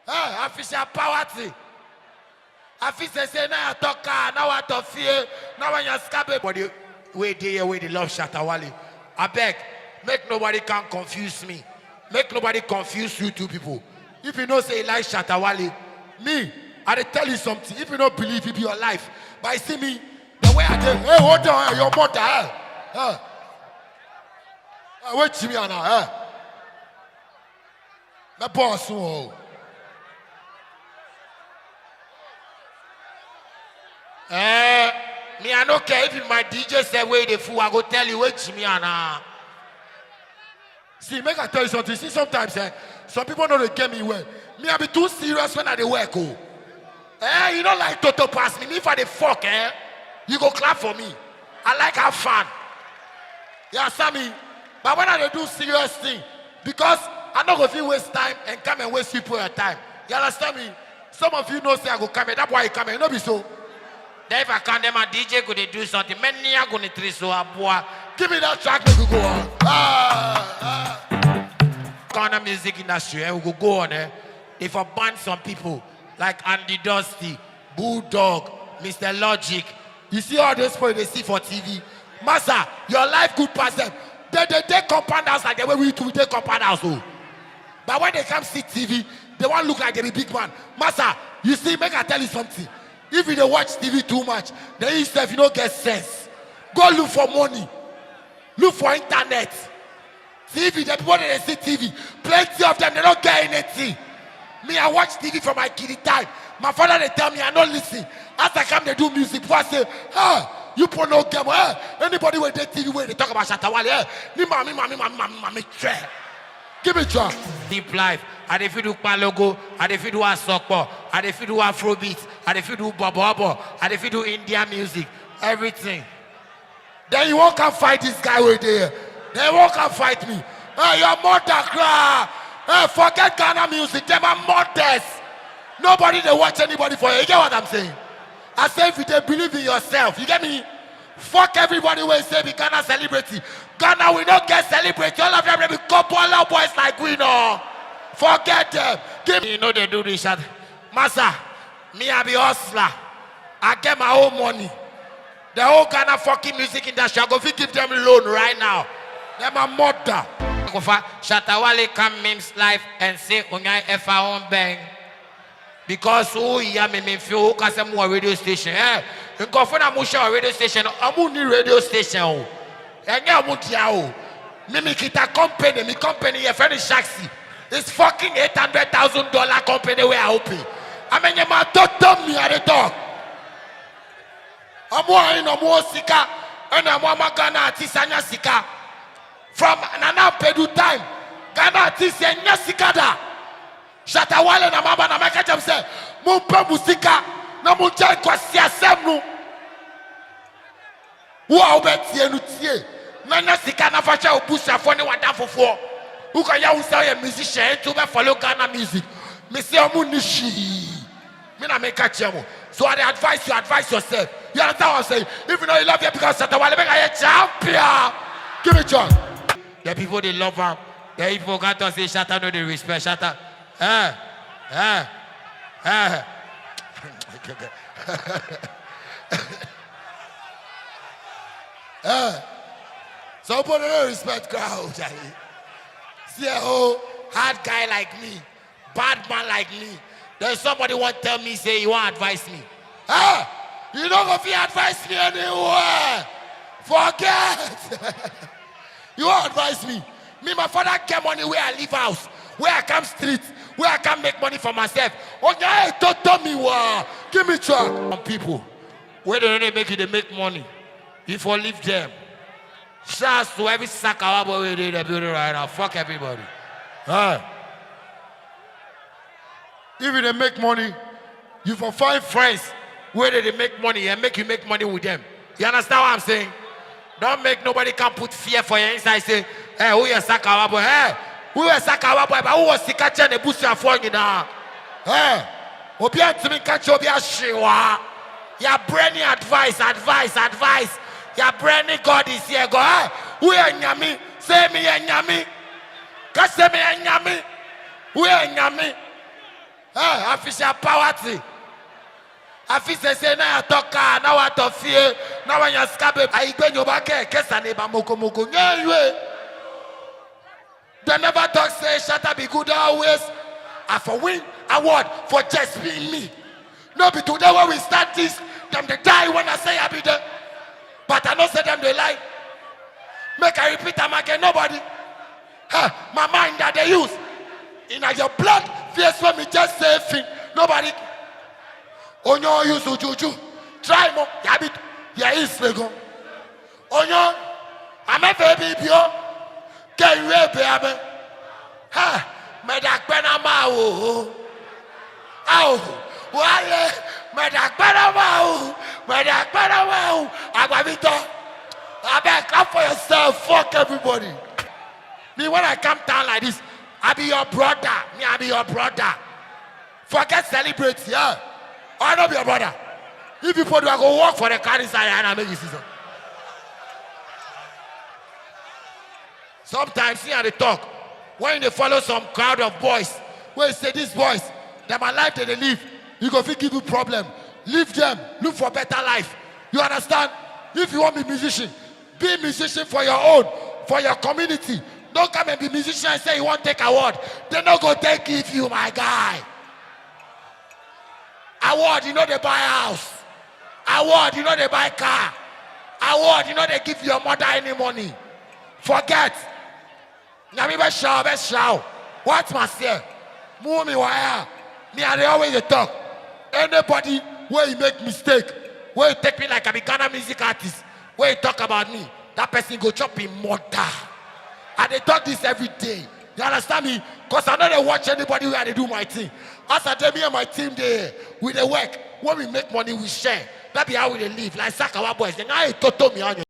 Official poverty. Official say now talk now what of fear. Now when you scab body wait there where they love shatta wale. I beg, make nobody can confuse me. Make nobody confuse you two people. If you know say like shatta wale, me, I tell you something. If you don't believe it be your life, but I see me the way I did. Hey, hold on, your mother. Wait to me now. My boss. Me I don't care if my DJ say wait the fool, I go tell you wait to me now. See, make I tell you something. See, sometimes some people don't get me well. Me I be too serious when I dey work. You don't like Toto pass me. If I dey fuck, you go clap for me. I like have fun. You understand me? But when I dey do serious thing, because I not go feel waste time and come and waste people your time. You understand me? Some of you know say I go come here. That's why I come here. You know be so. Then if I can't, then my DJ could do something. Many are going to try so give me that track, we go on. Ghana music industry, we could go on. If I ban some people like Andy Dosty, Bulldog, Mr. Logic, you see all those people they see for TV. Massa, your life good pass them. They take compound house like the way we take compound house. But when they come see TV, they want to look like they be big man. Massa, you see, make I tell you something. If you don't watch TV too much, then yourself you don't get sense. Go look for money. Look for internet. TV, the people that they see TV, plenty of them, they don't get anything. Me, I watch TV from my kiddie time. My father, they tell me, I don't listen. As I come, they do music. Before I say, you put no game. Anybody with that TV where they talk about shatta wale, me try. Give me try. Deep life. I dey fit do palogo, I dey fit do asokpo, I dey fit do afrobeat, I dey fit do bobo, I dey fit do Indian music, everything. Then you won't come fight this guy right there. They won't come fight me. Your mother cry. Forget Ghana music. Them are mothers. Nobody they watch anybody for you. You get what I'm saying? I say if you they believe in yourself, you get me? Fuck everybody when say be Ghana celebrity. Ghana we don't get celebrity. All of them they be couple boys like we know. Forget them. Give me, you know they do this shit. Massa, me I be hustler. I get my own money. The whole Ghana fucking music industry, I go give them loan right now. They're my mother. Shatta wale come memes live and say Unyai F on bang. Because who ya me feel who can say more radio station. You go for a musha radio station. I'm new radio station. And ya mutia. Me kita company, me company a very shaxi. It's fucking $800,000 company where I open. I mean, you might talk me at the talk. I'm more sika, and I'm more Ghana artisanya sika. From Nana Pedu time, Ghana artisanya sika da. Shatta wale na mama na meka jam say, mumpe musika na munja kwa siasem no. Wa obetie no tie. Na na sika na facha obusa fo ne wada fofo. Who can you say a musician to follow Ghana music? Me say Munishi. Me na make a chemo. So I advise yourself. You understand what I'm saying? If you know you love you because Shatta wale make a champion. Give me chance. The people they love him. The people got to say Shatta no they respect Shatta. Some people don't respect crowd. See a whole hard guy like me, bad man like me. There's somebody want to tell me, say, you want to advise me. You don't go to advise me anywhere. Forget. You want to advise me. Me, my father get money where I live house, where I come street, where I can make money for myself. Okay, tell me what. Give me track. Some people, where they make it, they make money. If I leave them. Shouts to every sack of boy in the building right now. Fuck everybody. If they make money, you for find friends where they make money and make you make money with them. You understand what I'm saying? Don't make nobody can put fear for your inside. Say, hey, who you sack of boy? Hey, who you sack of boy? But who was the catcher and the boost your phone now? Hey, Obian to me catch Obia Shiwa. Your brainy advice. Your brainy God is here. Go, hey, who are Nyami? Say me and Nyami. Cause say me and Nyami. Who are Nyami? Official poverty. Official say now talk now what of fear. Now when you scab I go your back kesa neba moko. They never talk say shatta be good always. I for win award for just being me. No be today when we start this, them they die when I say I be there. But I don't say them they lie. Make I repeat them again, nobody. My mind that they use. In your blood, face when me just say thing. Nobody. Onyo use juju. Try more. Yabit. Ya is lego. Onyo. I'm a baby pure. Can you baby? Medak benama o. Ow. Wale. Medak benama o. Medak benama o. Agwabito. I beg, come for yourself. Fuck everybody. Me when I come down like this, I be your brother. Me, I be your brother. Forget celebrate, yeah. I don't be your brother. If people do I go walk for the car inside and I make you see some. Sometimes see how they talk. When they follow some crowd of boys, when they say these boys, they're my life that they live, you go give you problem. Leave them. Look for better life. You understand? If you want to be musician, be a musician for your own, for your community. Don't come and be musician and say you want to take award. They're not going to take it you, my guy. Award, you know they buy a house. Award, you know they buy a car. Award, you know they give your mother any money. Forget. Now me best shout. What's my say? Move me wire. Me and they always talk. Anybody where you make mistake, where you take me like a Ghana music artist, where you talk about me, that person go chop in murder. And they talk this every day. You understand me? Because I know they watch anybody where they do my thing. As I tell me and my team there, we they work. When we make money, we share. That be how we live. Like Sakawa boys. They now toto me on you.